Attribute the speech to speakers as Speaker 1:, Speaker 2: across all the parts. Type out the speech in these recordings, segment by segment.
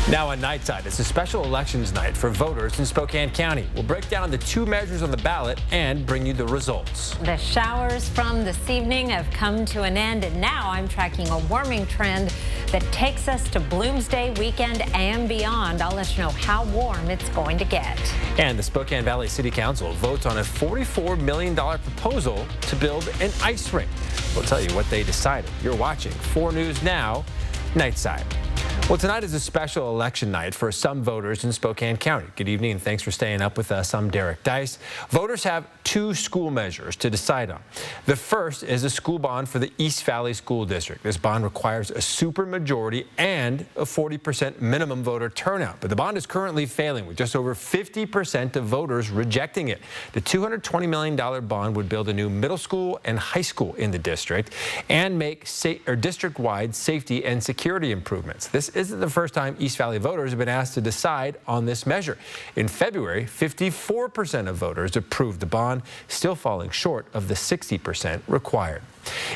Speaker 1: Now on Nightside, it's a special elections night for voters in Spokane County. We'll break down the two measures on the ballot and bring you the results.
Speaker 2: The showers from this evening have come to an end, and now I'm tracking a warming trend that takes us to Bloomsday weekend and beyond. I'll let you know how warm it's going to get.
Speaker 1: And the Spokane Valley City Council votes on a $44 million proposal to build an ice rink. We'll tell you what they decided. You're watching 4 News Now, Nightside. Well, tonight is a special election night for some voters in Spokane County. Good evening, and thanks for staying up with us. I'm Derek Dice. Voters have 2 school measures to decide on. The first is a school bond for the East Valley School District. This bond requires a supermajority and a 40% minimum voter turnout. But the bond is currently failing, with just over 50% of voters rejecting it. The $220 million bond would build a new middle school and high school in the district and make district-wide safety and security improvements. This isn't the first time East Valley voters have been asked to decide on this measure. In February, 54% of voters approved the bond, still falling short of the 60% required.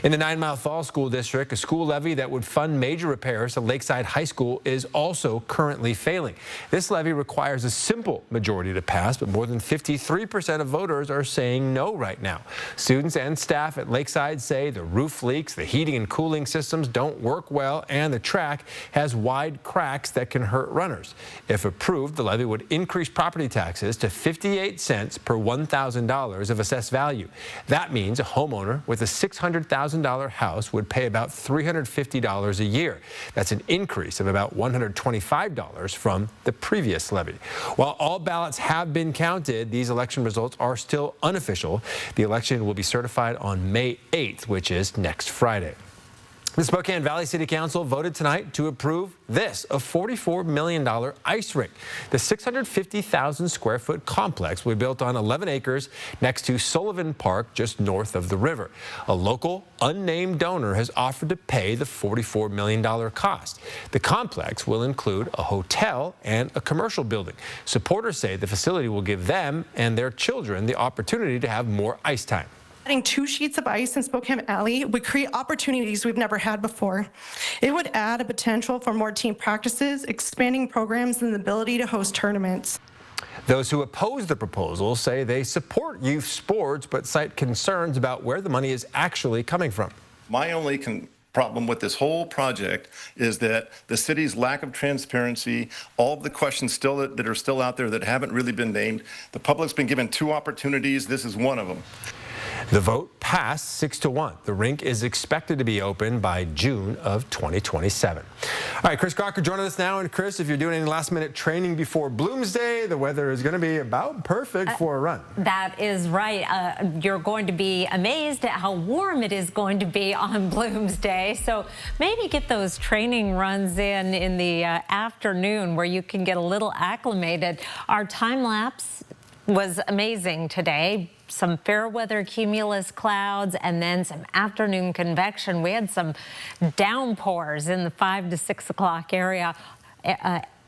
Speaker 1: In the 9 Mile Falls School District, a school levy that would fund major repairs to Lakeside High School is also currently failing. This levy requires a simple majority to pass, but more than 53% of voters are saying no right now. Students and staff at Lakeside say the roof leaks, the heating and cooling systems don't work well, and the track has wide cracks that can hurt runners. If approved, the levy would increase property taxes to 58 cents per $1,000 of assessed value. That means a homeowner with a $600,000 house would pay about $350 a year. That's an increase of about $125 from the previous levy. While all ballots have been counted, these election results are still unofficial. The election will be certified on May 8th, which is next Friday. The Spokane Valley City Council voted tonight to approve this, a $44 million ice rink. The 650,000 square foot complex will be built on 11 acres next to Sullivan Park, just north of the river. A local unnamed donor has offered to pay the $44 million cost. The complex will include a hotel and a commercial building. Supporters say the facility will give them and their children the opportunity to have more ice time.
Speaker 3: Adding 2 sheets of ice in Spokane Valley would create opportunities we've never had before. It would add a potential for more team practices, expanding programs, and the ability to host tournaments.
Speaker 1: Those who oppose the proposal say they support youth sports, but cite concerns about where the money is actually coming from.
Speaker 4: My only problem with this whole project is that the city's lack of transparency, all of the questions that are still out there that haven't really been named. The public's been given 2 opportunities. This is one of them.
Speaker 1: The vote passed 6-1. The rink is expected to be open by June of 2027. All right, Chris Crocker joining us now. And Chris, if you're doing any last-minute training before Bloomsday, the weather is going to be about perfect for a run.
Speaker 2: That is right. You're going to be amazed at how warm it is going to be on Bloomsday. So maybe get those training runs in the afternoon where you can get a little acclimated. Our time lapse was amazing today. Some fair weather cumulus clouds and then some afternoon convection. We had some downpours in the 5 to 6 o'clock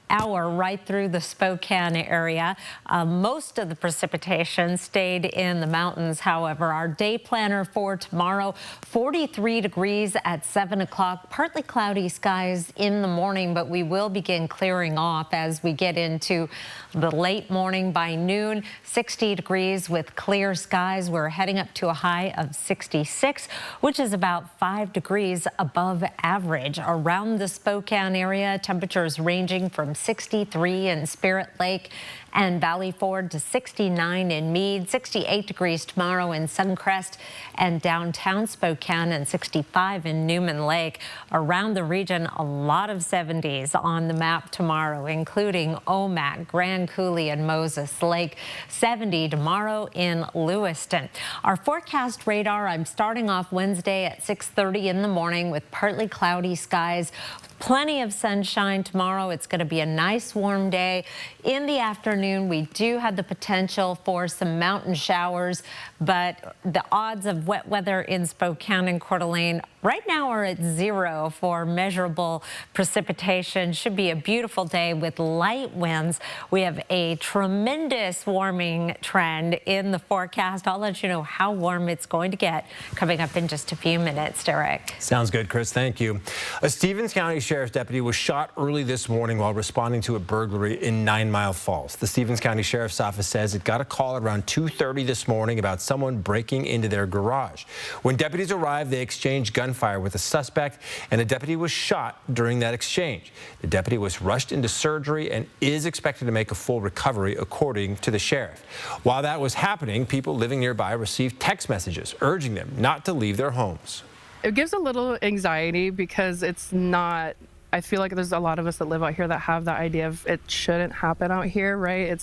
Speaker 2: hour right through the Spokane area. Most of the precipitation stayed in the mountains. However, our day planner for tomorrow, 43 degrees at 7 o'clock, partly cloudy skies in the morning, but we will begin clearing off as we get into the late morning. By noon, 60 degrees with clear skies. We're heading up to a high of 66, which is about 5 degrees above average. Around the Spokane area, temperatures ranging from 63 in Spirit Lake and Valley Ford to 69 in Meade, 68 degrees tomorrow in Suncrest and downtown Spokane, and 65 in Newman Lake. Around the region, a lot of 70s on the map tomorrow, including Omak, Grand Coulee, and Moses Lake. 70 tomorrow in Lewiston. Our forecast radar, I'm starting off Wednesday at 6:30 in the morning with partly cloudy skies. Plenty of sunshine tomorrow. It's going to be a nice warm day. In the afternoon, afternoon, we do have the potential for some mountain showers, but the odds of wet weather in Spokane and Coeur d'Alene right now are at 0 for measurable precipitation. Should be a beautiful day with light winds. We have a tremendous warming trend in the forecast. I'll let you know how warm it's going to get coming up in just a few minutes, Derek.
Speaker 1: Sounds good, Chris. Thank you. A Stevens County Sheriff's deputy was shot early this morning while responding to a burglary in 9 Mile Falls. The Stevens County Sheriff's Office says it got a call around 2:30 this morning about someone breaking into their garage. When deputies arrived, they exchanged gunfire with a suspect, and a deputy was shot during that exchange. The deputy was rushed into surgery and is expected to make a full recovery, according to the sheriff. While that was happening, people living nearby received text messages urging them not to leave their homes.
Speaker 5: It gives a little anxiety because it's not, I feel like there's a lot of us that live out here that have the idea of it shouldn't happen out here, right?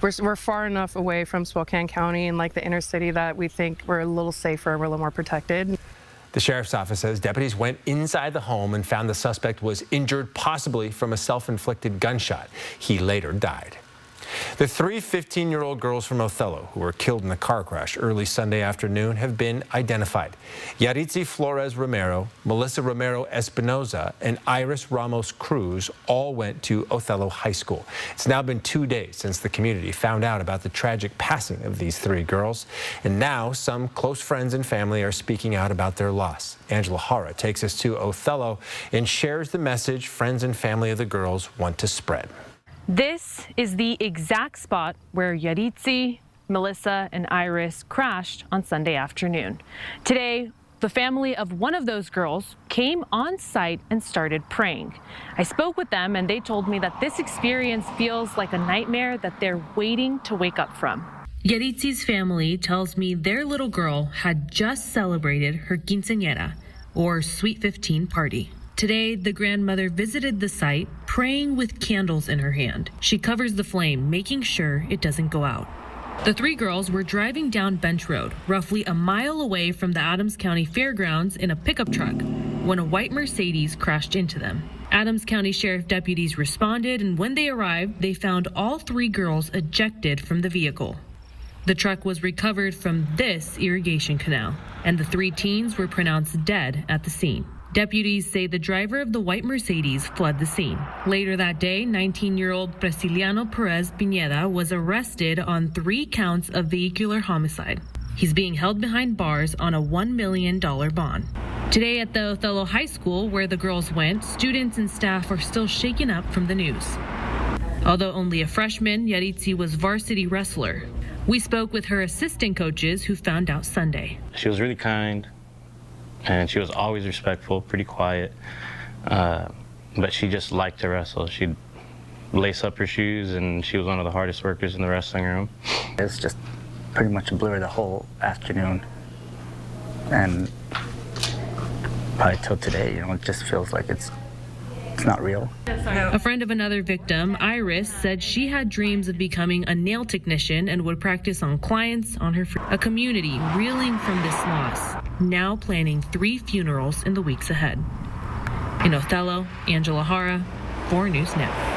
Speaker 5: We're far enough away from Spokane County and like the inner city that we think we're a little safer, we're a little more protected.
Speaker 1: The sheriff's office says deputies went inside the home and found the suspect was injured, possibly from a self-inflicted gunshot. He later died. The 3 15-year-old girls from Othello who were killed in a car crash early Sunday afternoon have been identified. Yaritzi Flores Romero, Melissa Romero Espinoza, and Iris Ramos Cruz all went to Othello High School. It's now been 2 days since the community found out about the tragic passing of these 3 girls. And now some close friends and family are speaking out about their loss. Angela Hara takes us to Othello and shares the message friends and family of the girls want to spread.
Speaker 6: This is the exact spot where Yaritzi, Melissa, and Iris crashed on Sunday afternoon. Today, the family of one of those girls came on site and started praying. I spoke with them and they told me that this experience feels like a nightmare that they're waiting to wake up from. Yaritzi's family tells me their little girl had just celebrated her quinceañera, or Sweet 15 party. Today, the grandmother visited the site, praying with candles in her hand. She covers the flame, making sure it doesn't go out. The 3 girls were driving down Bench Road, roughly a mile away from the Adams County Fairgrounds in a pickup truck, when a white Mercedes crashed into them. Adams County Sheriff deputies responded, and when they arrived, they found all 3 girls ejected from the vehicle. The truck was recovered from this irrigation canal, and the 3 teens were pronounced dead at the scene. Deputies say the driver of the white Mercedes fled the scene. Later that day, 19-year-old Prisciliano Perez Pineda was arrested on 3 counts of vehicular homicide. He's being held behind bars on a $1 million bond. Today at the Othello High School, where the girls went, students and staff are still shaken up from the news. Although only a freshman, Yaritzi was varsity wrestler. We spoke with her assistant coaches who found out Sunday.
Speaker 7: She was really kind. And she was always respectful, pretty quiet, but she just liked to wrestle. She'd lace up her shoes, and she was one of the hardest workers in the wrestling room.
Speaker 8: It's just pretty much a blur the whole afternoon, and probably till today, it just feels like it's not real.
Speaker 6: A friend of another victim, Iris, said she had dreams of becoming a nail technician and would practice on clients on her free. A community reeling from this loss, now planning 3 funerals in the weeks ahead. In Othello, Angela Hara, 4 News Now.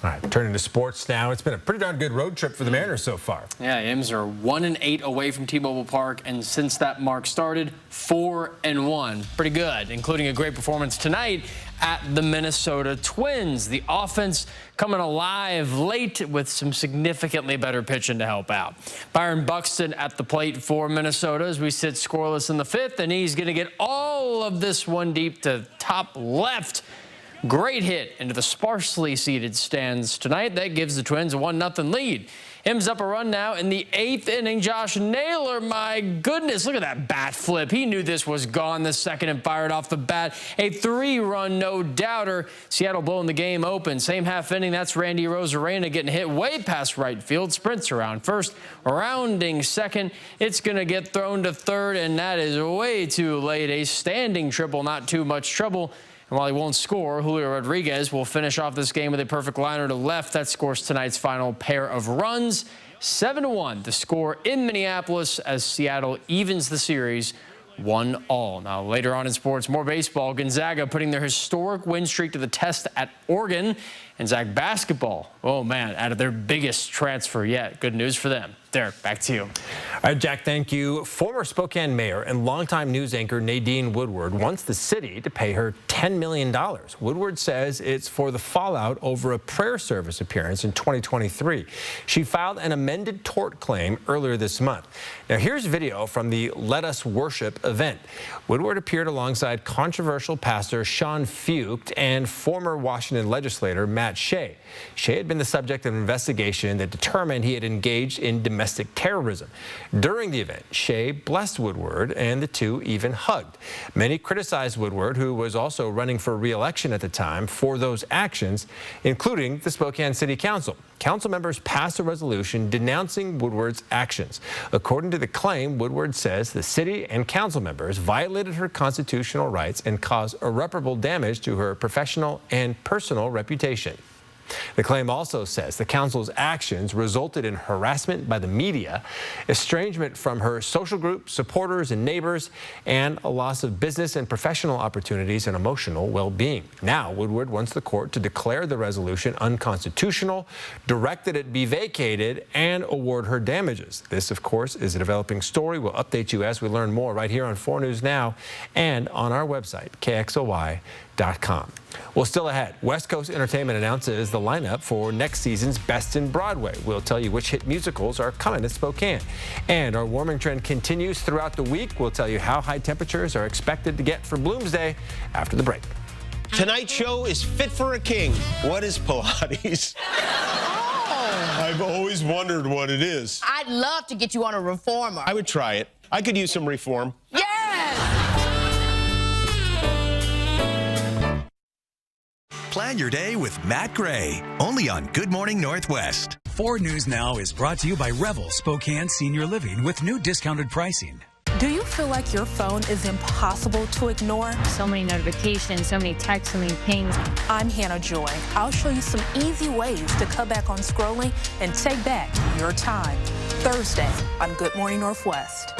Speaker 1: All right, turning to sports now. It's been a pretty darn good road trip for the Mariners so far.
Speaker 9: Yeah, M's are 1-8 away from T-Mobile Park, and since that mark started, 4-1. Pretty good, including a great performance tonight at the Minnesota Twins. The offense coming alive late with some significantly better pitching to help out. Byron Buxton at the plate for Minnesota as we sit scoreless in the 5th, and he's going to get all of this one deep to top left. Great hit into the sparsely seated stands tonight. That gives the Twins a 1-0 lead. M's up a run now in the 8th inning. Josh Naylor, my goodness, look at that bat flip. He knew this was gone the second and fired off the bat. A 3-run no-doubter. Seattle blowing the game open. Same half inning, that's Randy Rosarena getting hit way past right field. Sprints around first, rounding second. It's going to get thrown to third, and that is way too late. A standing triple, not too much trouble. And while he won't score, Julio Rodriguez will finish off this game with a perfect liner to left. That scores tonight's final pair of runs. 7-1, the score in Minneapolis as Seattle evens the series 1-1. Now, later on in sports, more baseball. Gonzaga putting their historic win streak to the test at Oregon. And Zach basketball, oh man, out of their biggest transfer yet. Good news for them. Derek, back to you.
Speaker 1: All right, Jack, thank you. Former Spokane mayor and longtime news anchor Nadine Woodward wants the city to pay her $10 million. Woodward says it's for the fallout over a prayer service appearance in 2023. She filed an amended tort claim earlier this month. Now, here's video from the Let Us Worship event. Woodward appeared alongside controversial pastor Sean Fucht and former Washington legislator Matt Shea. Shea had been the subject of an investigation that determined he had engaged in domestic terrorism. During the event, Shea blessed Woodward, and the two even hugged. Many criticized Woodward, who was also running for re-election at the time, for those actions, including the Spokane City Council. Council members passed a resolution denouncing Woodward's actions. According to the claim, Woodward says the city and council members violated her constitutional rights and caused irreparable damage to her professional and personal reputation. The claim also says the council's actions resulted in harassment by the media, estrangement from her social group, supporters, and neighbors, and a loss of business and professional opportunities and emotional well-being. Now, Woodward wants the court to declare the resolution unconstitutional, direct that it be vacated, and award her damages. This, of course, is a developing story. We'll update you as we learn more right here on 4 News Now and on our website, KXOY.com. Well, still ahead, West Coast Entertainment announces the lineup for next season's Best in Broadway. We'll tell you which hit musicals are coming to Spokane. And our warming trend continues throughout the week. We'll tell you how high temperatures are expected to get for Bloomsday after the break.
Speaker 10: Tonight's show is fit for a king. What is Pilates? I've always wondered what it is.
Speaker 11: I'd love to get you on a reformer.
Speaker 10: I would try it. I could use some reform.
Speaker 11: Yes!
Speaker 12: Plan your day with Matt Gray, only on Good Morning Northwest.
Speaker 13: 4 News Now is brought to you by Revel Spokane Senior Living with new discounted pricing.
Speaker 14: Do you feel like your phone is impossible to ignore?
Speaker 15: So many notifications, so many texts, so many pings.
Speaker 14: I'm Hannah Joy. I'll show you some easy ways to cut back on scrolling and take back your time. Thursday on Good Morning Northwest.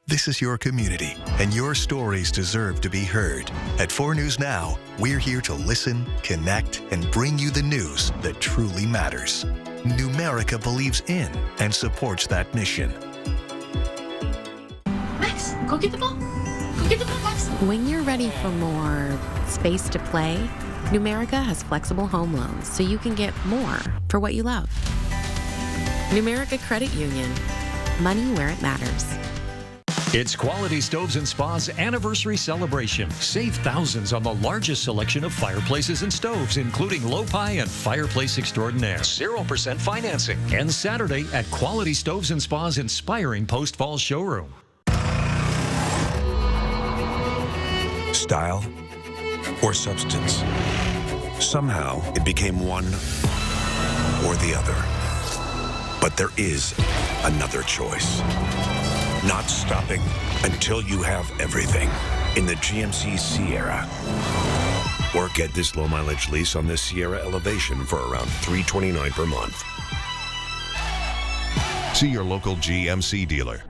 Speaker 12: This is your community, and your stories deserve to be heard. At 4 News Now, we're here to listen, connect, and bring you the news that truly matters. Numerica believes in and supports that mission.
Speaker 11: Max, go get the ball. Go get the ball, Max.
Speaker 16: When you're ready for more space to play, Numerica has flexible home loans so you can get more for what you love. Numerica Credit Union. Money where it matters.
Speaker 17: It's Quality Stoves and Spa's anniversary celebration. Save thousands on the largest selection of fireplaces and stoves, including Low-Pi and Fireplace Extraordinaire. 0% financing. And Saturday at Quality Stoves and Spa's inspiring Post-Fall showroom.
Speaker 18: Style or substance. Somehow it became one or the other. But there is another choice. Not stopping until you have everything in the GMC Sierra. Or get this low mileage lease on this Sierra Elevation for around $329 per month. See your local GMC dealer.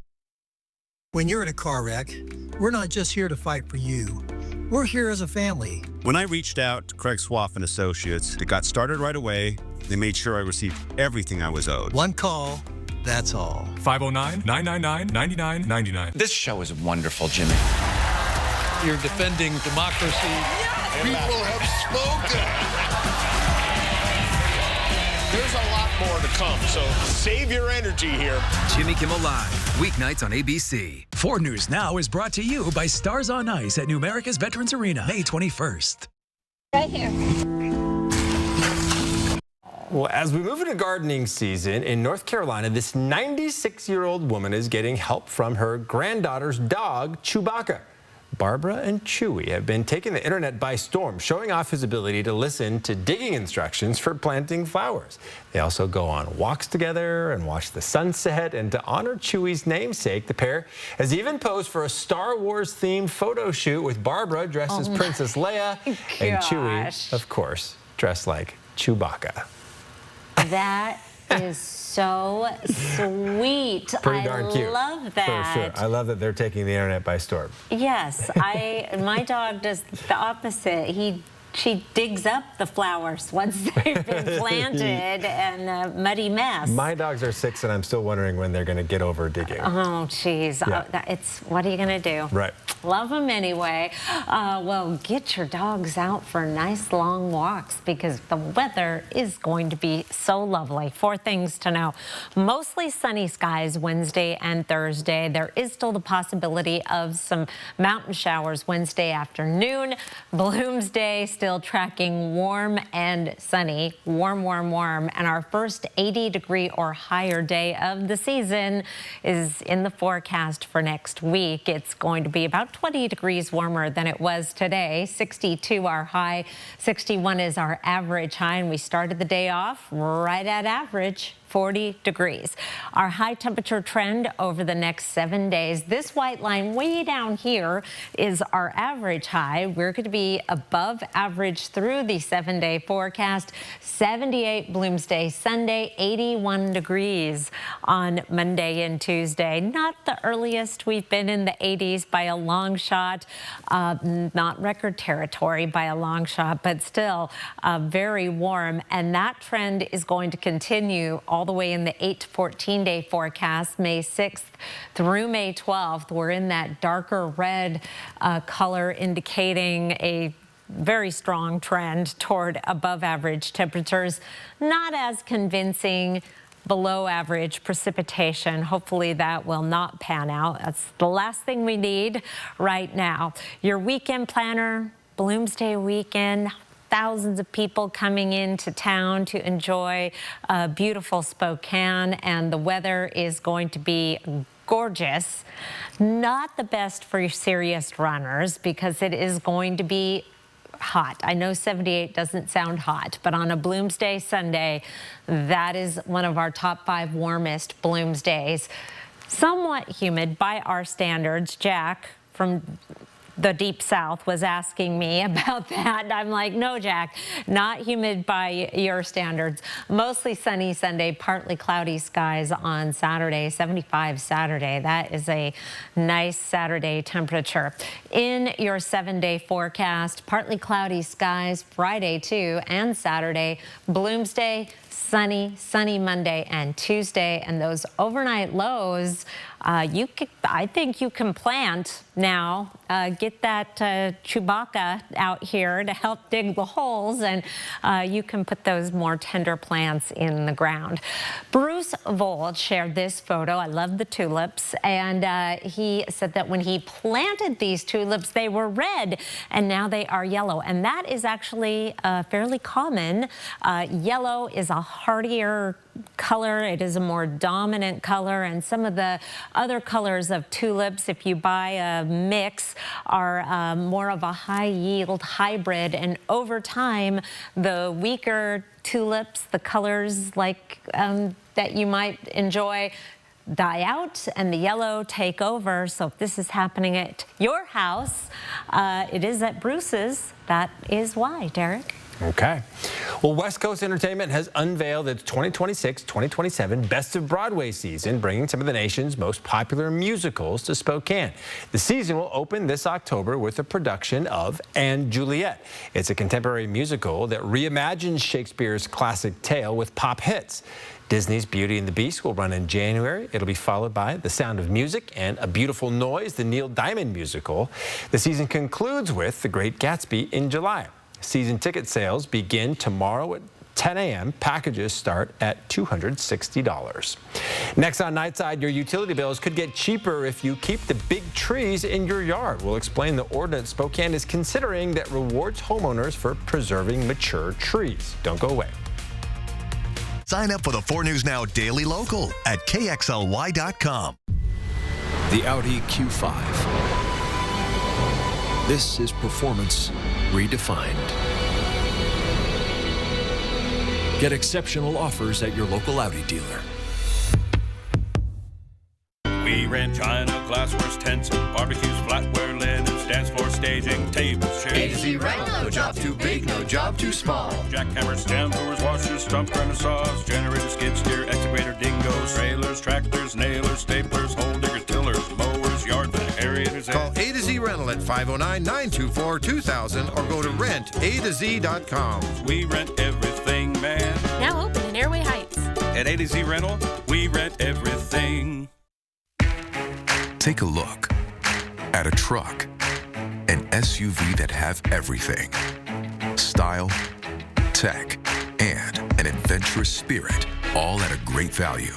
Speaker 19: When you're in a car wreck, we're not just here to fight for you. We're here as a family.
Speaker 20: When I reached out to Craig Swaff and Associates, it got started right away. They made sure I received everything I was owed.
Speaker 19: One call. That's all.
Speaker 21: 509-999-9999.
Speaker 22: This show is wonderful, Jimmy.
Speaker 23: You're defending democracy.
Speaker 24: Yes! People have spoken.
Speaker 10: There's a lot more to come, so save your energy here.
Speaker 25: Jimmy Kimmel Live, weeknights on ABC.
Speaker 13: 4 News Now is brought to you by Stars on Ice at Numerica's Veterans Arena, May 21st.
Speaker 2: Right here.
Speaker 1: Well, as we move into gardening season in North Carolina, this 96-year-old woman is getting help from her granddaughter's dog, Chewbacca. Barbara and Chewy have been taking the internet by storm, showing off his ability to listen to digging instructions for planting flowers. They also go on walks together and watch the sunset. And to honor Chewy's namesake, the pair has even posed for a Star Wars-themed photo shoot with Barbara dressed as Princess Leia and Chewy, of course, dressed like Chewbacca.
Speaker 2: That is so sweet.
Speaker 1: Pretty darn cute.
Speaker 2: I love that.
Speaker 1: For sure. I love that they're taking the internet by storm.
Speaker 2: Yes, my dog does the opposite. She digs up the flowers once they've been planted and a muddy mess.
Speaker 1: My dogs are 6, and I'm still wondering when they're going to get over digging.
Speaker 2: Oh, geez.
Speaker 1: Yeah.
Speaker 2: What are you going to do?
Speaker 1: Right.
Speaker 2: Love them anyway. Well, get your dogs out for nice long walks because the weather is going to be so lovely. 4 things to know. Mostly sunny skies Wednesday and Thursday. There is still the possibility of some mountain showers Wednesday afternoon. Bloomsday still tracking warm and sunny. Warm, warm, warm. And our first 80-degree or higher day of the season is in the forecast for next week. It's going to be about 20 degrees warmer than it was today. 62 our high, 61 is our average high, and we started the day off right at average. 40 degrees. Our high temperature trend over the next 7 days. This white line way down here is our average high. We're going to be above average through the 7-day forecast. 78 Bloomsday Sunday, 81 degrees on Monday and Tuesday. Not the earliest we've been in the 80s by a long shot. Not record territory by a long shot, but still very warm. And that trend is going to continue all the way in the 8 to 14-day forecast, May 6th through May 12th. We're in that darker red color indicating a very strong trend toward above average temperatures. Not as convincing below average precipitation. Hopefully that will not pan out. That's the last thing we need right now. Your weekend planner, Bloomsday weekend. Thousands of people coming into town to enjoy beautiful Spokane, and the weather is going to be gorgeous. Not the best for serious runners because it is going to be hot. I know 78 doesn't sound hot, but on a Bloomsday Sunday, that is one of our top 5 warmest Bloomsdays. Somewhat humid by our standards. Jack from the Deep South was asking me about that. And I'm like, no, Jack, not humid by your standards. Mostly sunny Sunday, partly cloudy skies on Saturday, 75 Saturday. That is a nice Saturday temperature. In your 7-day forecast, partly cloudy skies Friday too, and Saturday. Bloomsday, sunny Monday and Tuesday, and those overnight lows, I think you can plant now. Get that Chewbacca out here to help dig the holes, and you can put those more tender plants in the ground. Bruce Vold shared this photo. I love the tulips, and he said that when he planted these tulips, they were red, and now they are yellow, and that is actually fairly common. Yellow is a hardier color. It is a more dominant color, and some of the other colors of tulips, if you buy a mix, are more of a high yield hybrid, and over time the weaker tulips, the colors like that you might enjoy, die out and the yellow take over. So if this is happening at your house, it is at Bruce's. That is why, Derek.
Speaker 1: Okay. Well, West Coast Entertainment has unveiled its 2026-2027 Best of Broadway season, bringing some of the nation's most popular musicals to Spokane. The season will open this October with a production of & Juliet. It's a contemporary musical that reimagines Shakespeare's classic tale with pop hits. Disney's Beauty and the Beast will run in January. It'll be followed by The Sound of Music and A Beautiful Noise, the Neil Diamond musical. The season concludes with The Great Gatsby in July. Season ticket sales begin tomorrow at 10 a.m. Packages start at $260. Next on Nightside, your utility bills could get cheaper if you keep the big trees in your yard. We'll explain the ordinance Spokane is considering that rewards homeowners for preserving mature trees. Don't go away.
Speaker 12: Sign up for the 4 News Now Daily Local at KXLY.com.
Speaker 13: The Audi Q5. This is performance redefined. Get exceptional offers at your local Audi dealer.
Speaker 12: We
Speaker 3: rent china, glassware, tents, and barbecues, flatware, linens, dance floor staging, tables, chairs.
Speaker 4: A to Z Rental. No job too big, no job too small.
Speaker 3: Jackhammers, stem doors, washers, stump grinders, saws, generators, skid steer, excavator, dingoes, trailers, tractors, nailers, staplers, hole diggers, tillers, mowers, yard vac, aerators.
Speaker 4: Call A to Z Rental at 509-924-2000 or go to rentatoz.com.
Speaker 3: We rent everything, man.
Speaker 5: Now open in Airway Heights.
Speaker 3: At A to Z Rental, we rent everything.
Speaker 18: Take a look at a truck, an SUV that have everything. Style, tech, and an adventurous spirit, all at a great value.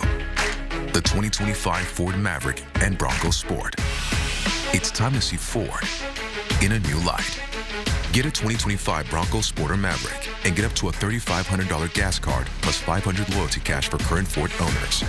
Speaker 18: The 2025 Ford Maverick and Bronco Sport. It's time to see Ford in a new light. Get a 2025 Bronco Sport or Maverick and get up to a $3,500 gas card plus $500 loyalty cash for current Ford owners.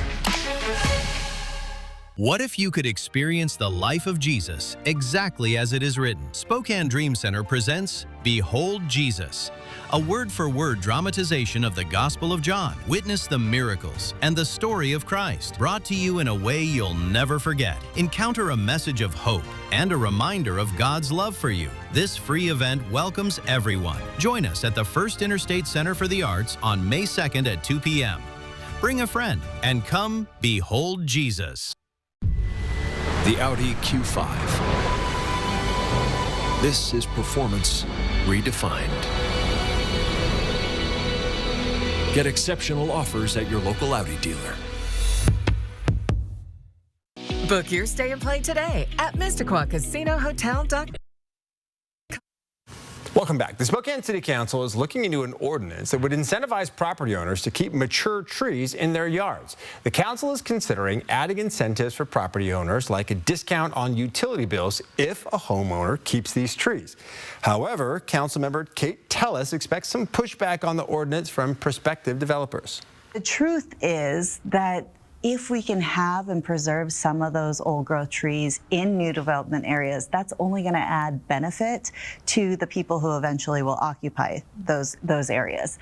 Speaker 21: What if you could experience the life of Jesus exactly as it is written? Spokane Dream Center presents Behold Jesus, a word-for-word dramatization of the Gospel of John. Witness the miracles and the story of Christ, brought to you in a way you'll never forget. Encounter a message of hope and a reminder of God's love for you. This free event welcomes everyone. Join us at the First Interstate Center for the Arts on May 2nd at 2 p.m. Bring a friend and come behold Jesus.
Speaker 17: The Audi Q5. This is performance redefined. Get exceptional offers at your local Audi dealer.
Speaker 22: Book your stay and play today at MysticQuaCasinoHotel.com.
Speaker 1: Welcome back. The Spokane City Council is looking into an ordinance that would incentivize property owners to keep mature trees in their yards. The council is considering adding incentives for property owners, like a discount on utility bills if a homeowner keeps these trees. However, Councilmember Kate Tellis expects some pushback on the ordinance from prospective developers.
Speaker 26: The truth is that if we can have and preserve some of those old growth trees in new development areas, that's only going to add benefit to the people who eventually will occupy those areas.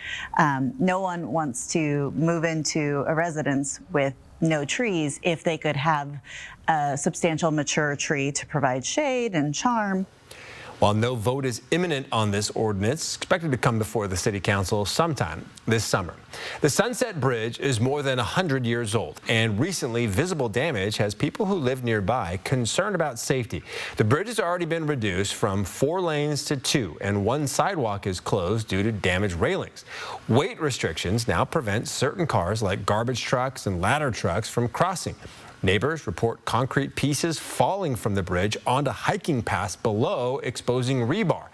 Speaker 26: No one wants to move into a residence with no trees if they could have a substantial mature tree to provide shade and charm.
Speaker 1: While no vote is imminent on this ordinance, expected to come before the City Council sometime this summer. The Sunset Bridge is more than 100 years old, and recently visible damage has people who live nearby concerned about safety. The bridge has already been reduced from 4 lanes to 2, and one sidewalk is closed due to damaged railings. Weight restrictions now prevent certain cars like garbage trucks and ladder trucks from crossing. Neighbors report concrete pieces falling from the bridge onto hiking paths below, exposing rebar.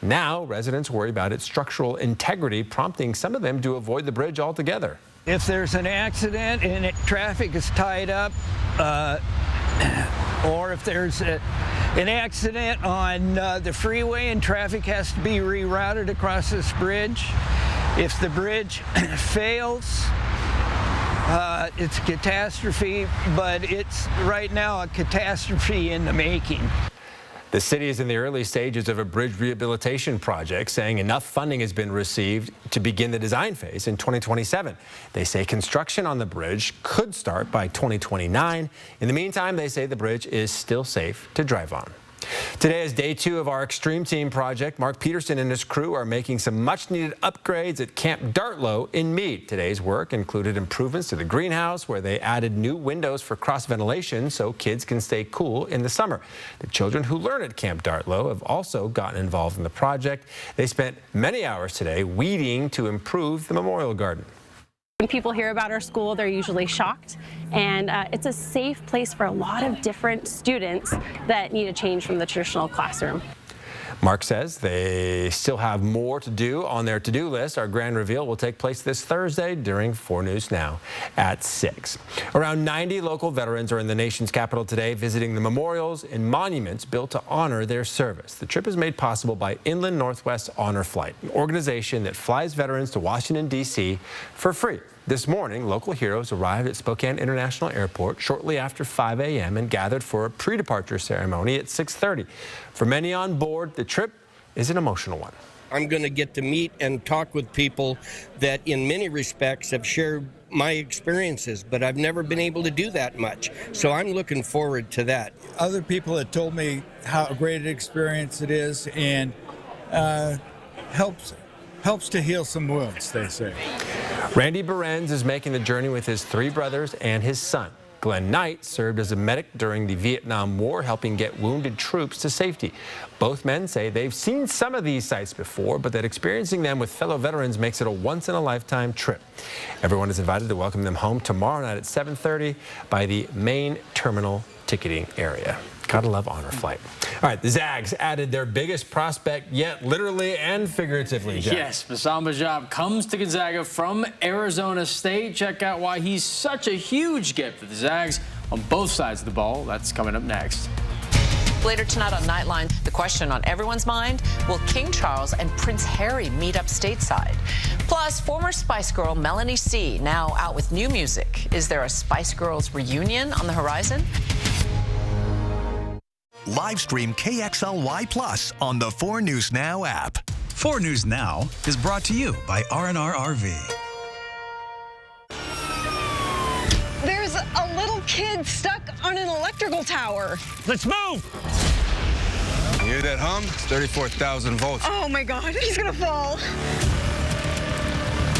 Speaker 1: Now, residents worry about its structural integrity, prompting some of them to avoid the bridge altogether.
Speaker 27: If there's an accident and traffic is tied up, or if there's an accident on the freeway and traffic has to be rerouted across this bridge, if the bridge fails, it's a catastrophe, but it's right now a catastrophe in the making.
Speaker 1: The city is in the early stages of a bridge rehabilitation project, saying enough funding has been received to begin the design phase in 2027. They say construction on the bridge could start by 2029. In the meantime, they say the bridge is still safe to drive on. Today is day 2 of our Extreme Team project. Mark Peterson and his crew are making some much-needed upgrades at Camp Dartlow in Meade. Today's work included improvements to the greenhouse, where they added new windows for cross-ventilation so kids can stay cool in the summer. The children who learn at Camp Dartlow have also gotten involved in the project. They spent many hours today weeding to improve the memorial garden.
Speaker 28: When people hear about our school, they're usually shocked, and it's a safe place for a lot of different students that need a change from the traditional classroom.
Speaker 1: Mark says they still have more to do on their to-do list. Our grand reveal will take place this Thursday during 4 News Now at 6. Around 90 local veterans are in the nation's capital today, visiting the memorials and monuments built to honor their service. The trip is made possible by Inland Northwest Honor Flight, an organization that flies veterans to Washington, D.C. for free. This morning, local heroes arrived at Spokane International Airport shortly after 5 a.m. and gathered for a pre-departure ceremony at 6:30. For many on board, the trip is an emotional one.
Speaker 29: I'm going to get to meet and talk with people that in many respects have shared
Speaker 5: my experiences, but I've never been able to do that much. So I'm looking forward to that.
Speaker 6: Other people have told me how great an experience it is, and helps to heal some wounds, they say.
Speaker 1: Randy Behrens is making the journey with his 3 brothers and his son. Glenn Knight served as a medic during the Vietnam War, helping get wounded troops to safety. Both men say they've seen some of these sites before, but that experiencing them with fellow veterans makes it a once-in-a-lifetime trip. Everyone is invited to welcome them home tomorrow night at 7:30 by the main terminal ticketing area. Gotta love honor flight. All right, the Zags added their biggest prospect yet, literally and figuratively. Jack.
Speaker 7: Yes, Bassam Bajab comes to Gonzaga from Arizona State. Check out why he's such a huge get for the Zags on both sides of the ball. That's coming up next.
Speaker 8: Later tonight on Nightline, the question on everyone's mind, will King Charles and Prince Harry meet up stateside? Plus, former Spice Girl Melanie C. now out with new music. Is there a Spice Girls reunion on the horizon?
Speaker 12: Live stream KXLY Plus on the 4 News Now app.
Speaker 13: 4 News Now is brought to you by R&R RV.
Speaker 9: There's a little kid stuck on an electrical tower.
Speaker 5: Let's move!
Speaker 24: You hear that hum? It's 34,000 volts.
Speaker 9: Oh my God, he's gonna fall.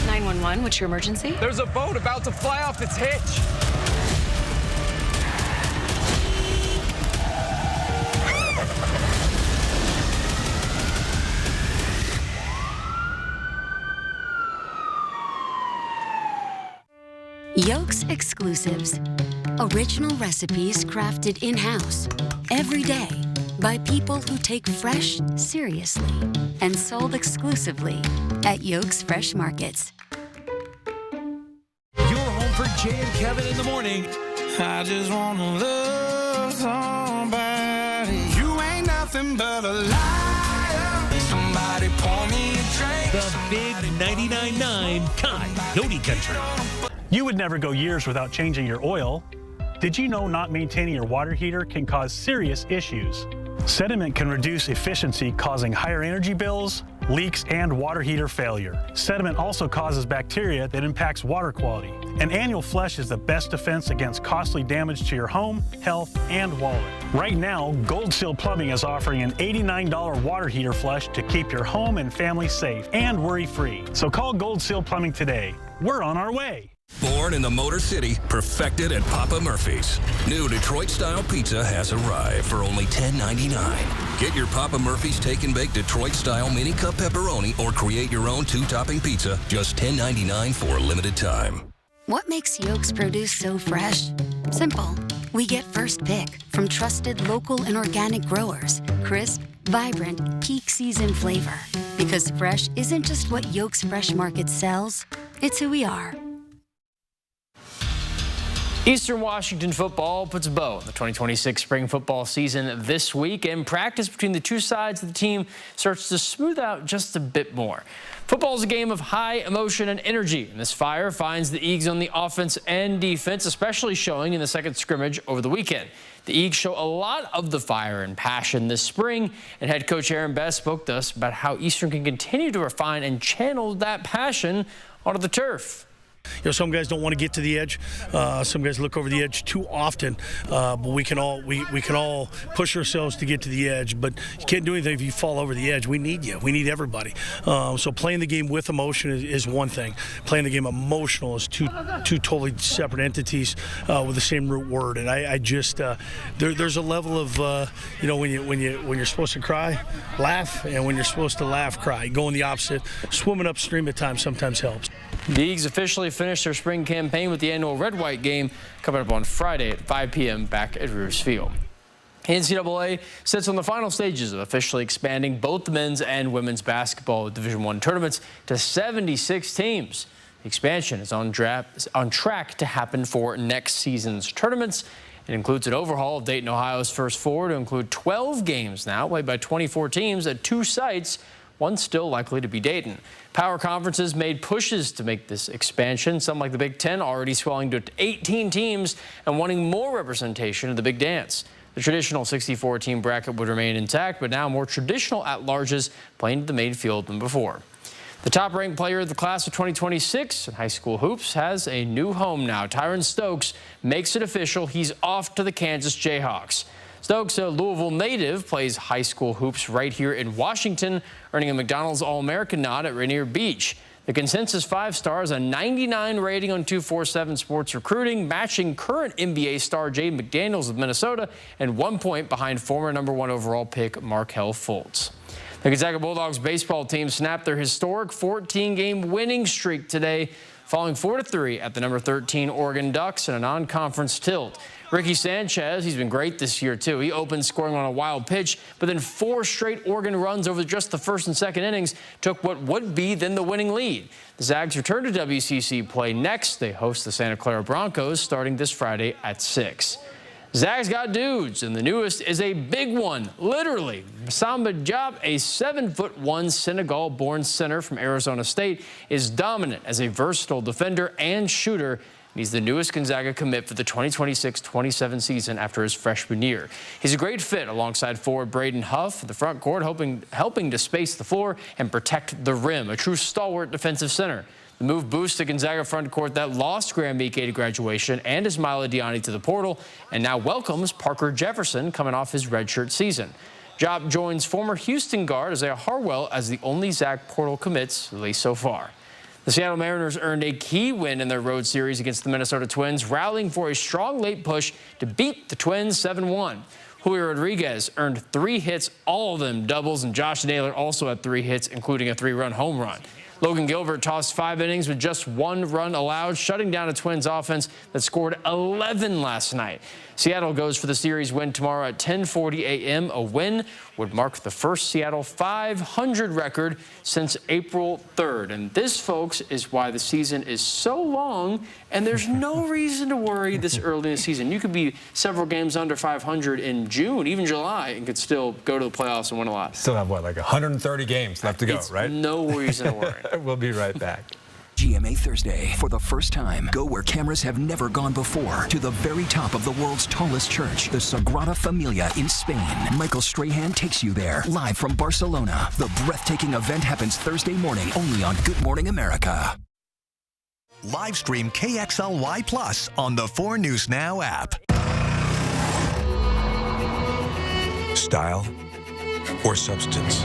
Speaker 11: 911, what's your emergency?
Speaker 7: There's a boat about to fly off its hitch.
Speaker 14: Yolk's Exclusives. Original recipes crafted in-house every day by people who take fresh seriously and sold exclusively at Yolk's Fresh Markets.
Speaker 13: You're home for Jay and Kevin in the morning.
Speaker 15: I just want to love somebody. You ain't nothing but a liar. Somebody pour me a drink.
Speaker 29: The big 99.9 Coyote Country.
Speaker 30: You would never go years without changing your oil. Did you know not maintaining your water heater can cause serious issues? Sediment can reduce efficiency, causing higher energy bills, leaks, and water heater failure. Sediment also causes bacteria that impacts water quality. And annual flush is the best defense against costly damage to your home, health, and wallet. Right now, Gold Seal Plumbing is offering an $89 water heater flush to keep your home and family safe and worry-free. So call Gold Seal Plumbing today. We're on our way.
Speaker 31: Born in the Motor City, perfected at Papa Murphy's. New Detroit-style pizza has arrived for only $10.99. Get your Papa Murphy's Take and Bake Detroit-style mini cup pepperoni or create your own 2-topping pizza, just $10.99 for a limited time.
Speaker 14: What makes Yolk's produce so fresh? Simple. We get first pick from trusted local and organic growers. Crisp, vibrant, peak season flavor. Because fresh isn't just what Yolk's Fresh Market sells, it's who we are.
Speaker 7: Eastern Washington football puts a bow on the 2026 spring football season this week, and practice between the two sides of the team starts to smooth out just a bit more. Football is a game of high emotion and energy, and this fire finds the Eags on the offense and defense, especially showing in the second scrimmage over the weekend. The Eags show a lot of the fire and passion this spring, and head coach Aaron Best spoke to us about how Eastern can continue to refine and channel that passion onto the turf.
Speaker 30: You know, some guys don't want to get to the edge. Some guys look over the edge too often. But we can all push ourselves to get to the edge. But you can't do anything if you fall over the edge. We need you. We need everybody. So playing the game with emotion is one thing. Playing the game emotional is two totally separate entities with the same root word. And I just there's a level of you know, when you're supposed to cry, laugh, and when you're supposed to laugh, cry. Going the opposite. Swimming upstream at times sometimes helps.
Speaker 7: The Eags officially finished their spring campaign with the annual Red-White game coming up on Friday at 5 p.m. back at Rears Field. NCAA sits on the final stages of officially expanding both the men's and women's basketball Division I tournaments to 76 teams. The expansion is on track to happen for next season's tournaments. It includes an overhaul of Dayton, Ohio's first four to include 12 games now played by 24 teams at 2 sites, one still likely to be Dayton. Power conferences made pushes to make this expansion, some like the Big Ten already swelling to 18 teams and wanting more representation of the Big Dance. The traditional 64-team bracket would remain intact, but now more traditional at-larges playing to the main field than before. The top-ranked player of the class of 2026 in high school hoops has a new home now. Tyron Stokes makes it official. He's off to the Kansas Jayhawks. Stokes, a Louisville native, plays high school hoops right here in Washington, earning a McDonald's All-American nod at Rainier Beach. The consensus 5-star has a 99 rating on 247 Sports Recruiting, matching current NBA star Jay McDaniels of Minnesota, and 1 point behind former #1 overall pick Markelle Fultz. The Gonzaga Bulldogs baseball team snapped their historic 14-game winning streak today, falling 4-3 at the #13 Oregon Ducks in a non-conference tilt. Ricky Sanchez, he's been great this year, too. He opened scoring on a wild pitch, but then 4 straight Oregon runs over just the first and second innings took what would be then the winning lead. The Zags return to WCC play next. They host the Santa Clara Broncos starting this Friday at 6. Zags got dudes, and the newest is a big one, literally. Samba Diop, a 7'1" Senegal-born center from Arizona State, is dominant as a versatile defender and shooter. He's the newest Gonzaga commit for the 2026-27 season after his freshman year. He's a great fit alongside forward Braden Huff in the front court, helping to space the floor and protect the rim, a true stalwart defensive center. The move boosts the Gonzaga front court that lost Graham Ike to graduation and Ismaila Diani to the portal, and now welcomes Parker Jefferson coming off his redshirt season. Diop joins former Houston guard Isaiah Harwell as the only Zag portal commits, at least so far. The Seattle Mariners earned a key win in their road series against the Minnesota Twins, rallying for a strong late push to beat the Twins 7-1. Julio Rodriguez earned 3 hits, all of them doubles, and Josh Naylor also had 3 hits, including a 3-run home run. Logan Gilbert tossed 5 innings with just 1 run allowed, shutting down a Twins offense that scored 11 last night. Seattle goes for the series win tomorrow at 10:40 a.m. A win would mark the first Seattle 500 record since April 3rd. And this, folks, is why the season is so long, and there's no reason to worry this early in the season. You could be several games under 500 in June, even July, and could still go to the playoffs and win a lot.
Speaker 1: Still have, what, like 130 games left to go, right?
Speaker 7: No reason to worry.
Speaker 1: We'll be right back.
Speaker 2: GMA Thursday. For the first time, go where cameras have never gone before. To the very top of the world's tallest church, the Sagrada Familia in Spain. Michael Strahan takes you there, live from Barcelona. The breathtaking event happens Thursday morning, only on Good Morning America.
Speaker 12: Live stream KXLY Plus on the 4 News Now app.
Speaker 3: Style or substance?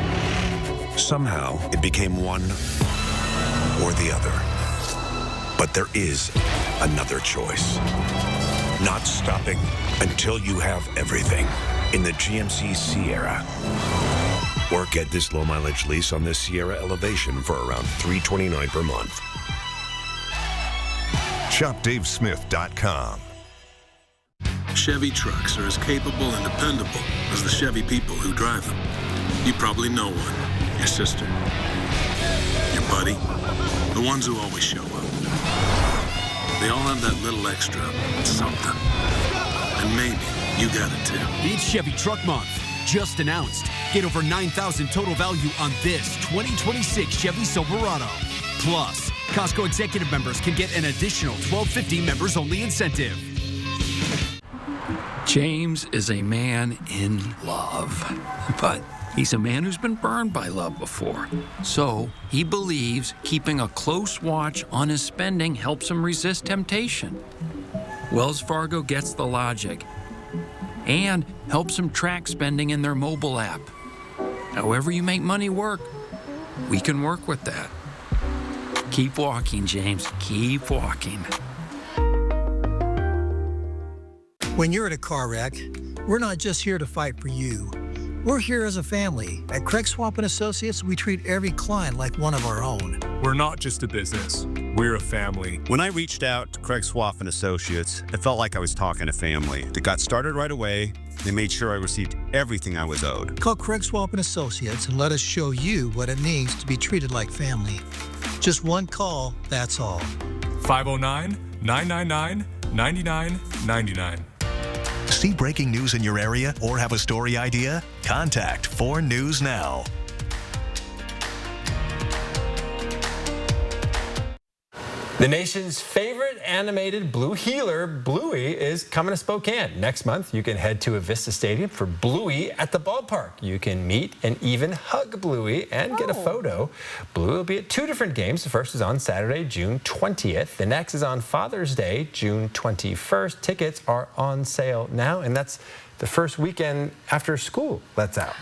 Speaker 3: Somehow it became one or the other. But there is another choice. Not stopping until you have everything in the GMC Sierra. Or get this low mileage lease on this Sierra Elevation for around $329 per month.
Speaker 4: ShopDaveSmith.com.
Speaker 10: Chevy trucks are as capable and dependable as the Chevy people who drive them. You probably know one. Your sister. Your buddy. The ones who always show up. They all have that little extra something. And maybe you got it too.
Speaker 11: It's Chevy Truck Month. Just announced. Get over $9,000 total value on this 2026 Chevy Silverado. Plus, Costco executive members can get an additional $12.50 members-only incentive.
Speaker 16: James is a man in love, but he's a man who's been burned by love before. So he believes keeping a close watch on his spending helps him resist temptation. Wells Fargo gets the logic and helps him track spending in their mobile app. However you make money work, we can work with that. Keep walking, James. Keep walking.
Speaker 18: When you're in a car wreck, we're not just here to fight for you. We're here as a family. At Craig Swap & Associates, we treat every client like one of our own.
Speaker 19: We're not just a business. We're a family.
Speaker 20: When I reached out to Craig Swap & Associates, it felt like I was talking to family. They got started right away. They made sure I received everything I was owed.
Speaker 18: Call Craig Swap & Associates and let us show you what it means to be treated like family. Just one call, that's all.
Speaker 19: 509-999-9999.
Speaker 12: See breaking news in your area or have a story idea? Contact 4 News Now.
Speaker 1: The nation's favorite animated blue healer, Bluey, is coming to Spokane. Next month, you can head to Avista Stadium for Bluey at the ballpark. You can meet and even hug Bluey and get a photo. Bluey will be at 2 different games. The first is on Saturday, June 20th. The next is on Father's Day, June 21st. Tickets are on sale now, and that's the first weekend after school lets out.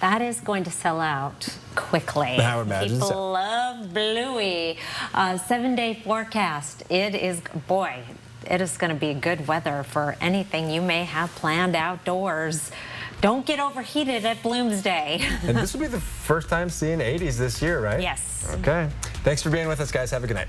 Speaker 4: That is going to sell out quickly.
Speaker 1: I would imagine
Speaker 4: People
Speaker 1: so.
Speaker 4: love Bluey. 7-day forecast. It is, boy, it is going to be good weather for anything you may have planned outdoors. Don't get overheated at Bloomsday.
Speaker 1: And this will be the first time seeing 80s this year, right?
Speaker 4: Yes.
Speaker 1: Okay. Thanks for being with us, guys. Have a good night.